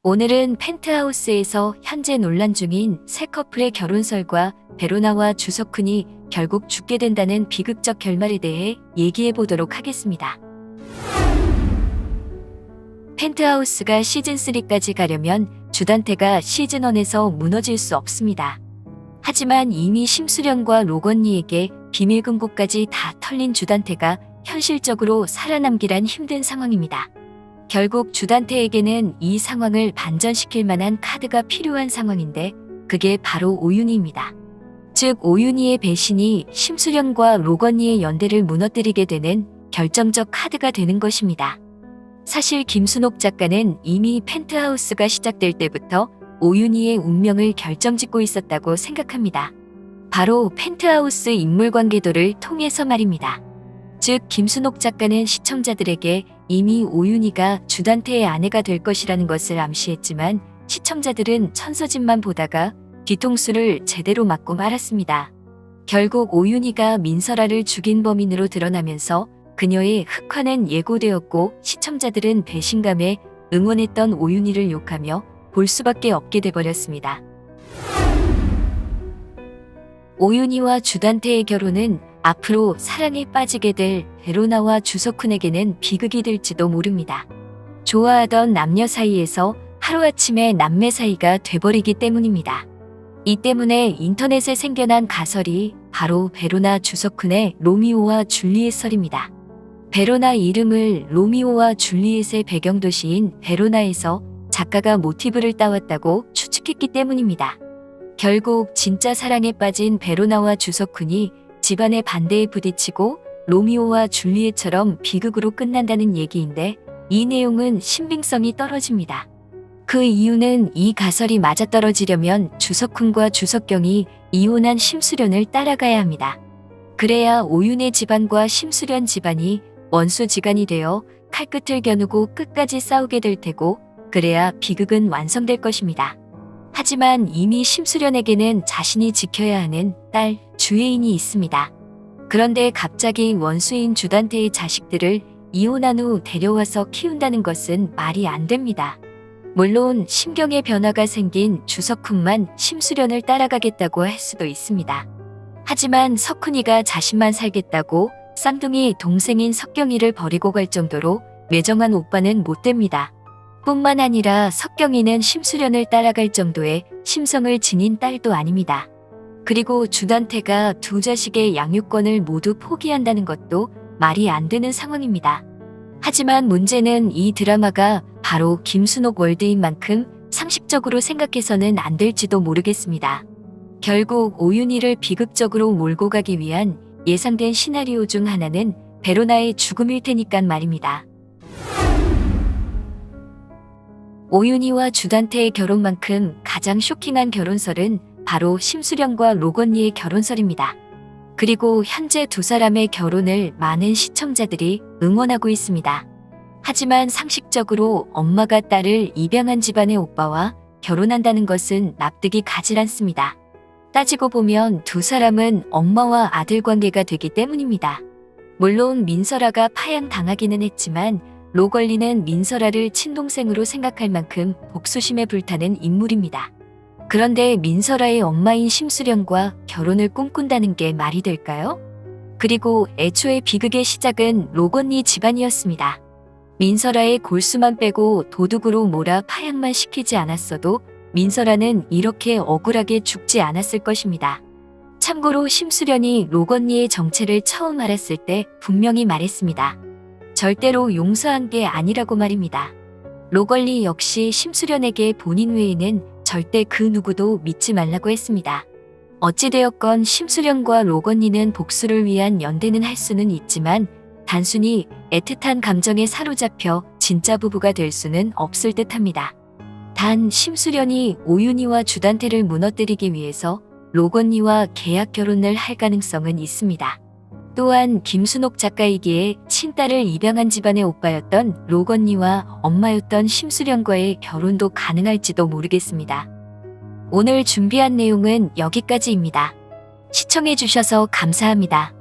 오늘은 펜트하우스에서 현재 논란 중인 새 커플의 결혼설과 베로나와 주석훈이 결국 죽게 된다는 비극적 결말에 대해 얘기해 보도록 하겠습니다. 펜트하우스가 시즌3까지 가려면 주단태가 시즌1에서 무너질 수 없습니다. 하지만 이미 심수련과 로건니에게 비밀금고까지 다 털린 주단태가 현실적으로 살아남기란 힘든 상황입니다. 결국 주단태에게는 이 상황을 반전시킬 만한 카드가 필요한 상황인데 그게 바로 오윤희입니다. 즉 오윤희의 배신이 심수련과 로건니의 연대를 무너뜨리게 되는 결정적 카드가 되는 것입니다. 사실 김순옥 작가는 이미 펜트하우스가 시작될 때부터 오윤희의 운명을 결정짓고 있었다고 생각합니다. 바로 펜트하우스 인물관계도를 통해서 말입니다. 즉 김순옥 작가는 시청자들에게 이미 오윤희가 주단태의 아내가 될 것이라는 것을 암시했지만 시청자들은 천서진만 보다가 뒤통수를 제대로 맞고 말았습니다. 결국 오윤희가 민설아를 죽인 범인으로 드러나면서 그녀의 흑화는 예고되었고 시청자들은 배신감에 응원했던 오윤희를 욕하며 볼 수밖에 없게 돼버렸습니다. 오윤희와 주단태의 결혼은 앞으로 사랑에 빠지게 될 베로나와 주석훈에게는 비극이 될지도 모릅니다. 좋아하던 남녀 사이에서 하루아침에 남매 사이가 돼버리기 때문입니다. 이 때문에 인터넷에 생겨난 가설이 바로 베로나 주석훈의 로미오와 줄리엣 설입니다. 베로나 이름을 로미오와 줄리엣의 배경도시인 베로나에서 작가가 모티브를 따왔다고 추측했기 때문입니다. 결국 진짜 사랑에 빠진 베로나와 주석훈이 집안의 반대에 부딪히고 로미오와 줄리엣처럼 비극으로 끝난다는 얘기인데 이 내용은 신빙성이 떨어집니다. 그 이유는 이 가설이 맞아떨어지려면 주석훈과 주석경이 이혼한 심수련을 따라가야 합니다. 그래야 오윤의 집안과 심수련 집안이 원수지간이 되어 칼끝을 겨누고 끝까지 싸우게 될 테고 그래야 비극은 완성될 것입니다. 하지만 이미 심수련에게는 자신이 지켜야 하는 딸 주예인이 있습니다. 그런데 갑자기 원수인 주단태의 자식들을 이혼한 후 데려와서 키운다는 것은 말이 안 됩니다. 물론 심경의 변화가 생긴 주석훈만 심수련을 따라가겠다고 할 수도 있습니다. 하지만 석훈이가 자신만 살겠다고 쌍둥이 동생인 석경이를 버리고 갈 정도로 매정한 오빠는 못 됩니다. 뿐만 아니라 석경이는 심수련을 따라갈 정도의 심성을 지닌 딸도 아닙니다. 그리고 주단태가 두 자식의 양육권을 모두 포기한다는 것도 말이 안 되는 상황입니다. 하지만 문제는 이 드라마가 바로 김순옥 월드인 만큼 상식적으로 생각해서는 안 될지도 모르겠습니다. 결국 오윤희를 비극적으로 몰고 가기 위한 예상된 시나리오 중 하나는 베로나의 죽음일 테니깐 말입니다. 오윤희와 주단태의 결혼만큼 가장 쇼킹한 결혼설은 바로 심수련과 로건니의 결혼설입니다. 그리고 현재 두 사람의 결혼을 많은 시청자들이 응원하고 있습니다. 하지만 상식적으로 엄마가 딸을 입양한 집안의 오빠와 결혼한다는 것은 납득이 가질 않습니다. 따지고 보면 두 사람은 엄마와 아들 관계가 되기 때문입니다. 물론 민설아가 파양당하기는 했지만 로걸리는 민설아를 친동생으로 생각할 만큼 복수심에 불타는 인물입니다. 그런데 민설아의 엄마인 심수련과 결혼을 꿈꾼다는 게 말이 될까요? 그리고 애초에 비극의 시작은 로건니 집안이었습니다. 민설아의 골수만 빼고 도둑으로 몰아 파양만 시키지 않았어도 민설아는 이렇게 억울하게 죽지 않았을 것입니다. 참고로 심수련이 로건니의 정체를 처음 알았을 때 분명히 말했습니다. 절대로 용서한 게 아니라고 말입니다. 로걸리 역시 심수련에게 본인 외에는 절대 그 누구도 믿지 말라고 했습니다. 어찌되었건 심수련과 로건니는 복수를 위한 연대는 할 수는 있지만 단순히 애틋한 감정에 사로잡혀 진짜 부부가 될 수는 없을 듯합니다. 단 심수련이 오윤희와 주단태를 무너뜨리기 위해서 로건니와 계약 결혼을 할 가능성은 있습니다. 또한 김순옥 작가이기에 친딸을 입양한 집안의 오빠였던 로건니와 엄마였던 심수련과의 결혼도 가능할지도 모르겠습니다. 오늘 준비한 내용은 여기까지입니다. 시청해주셔서 감사합니다.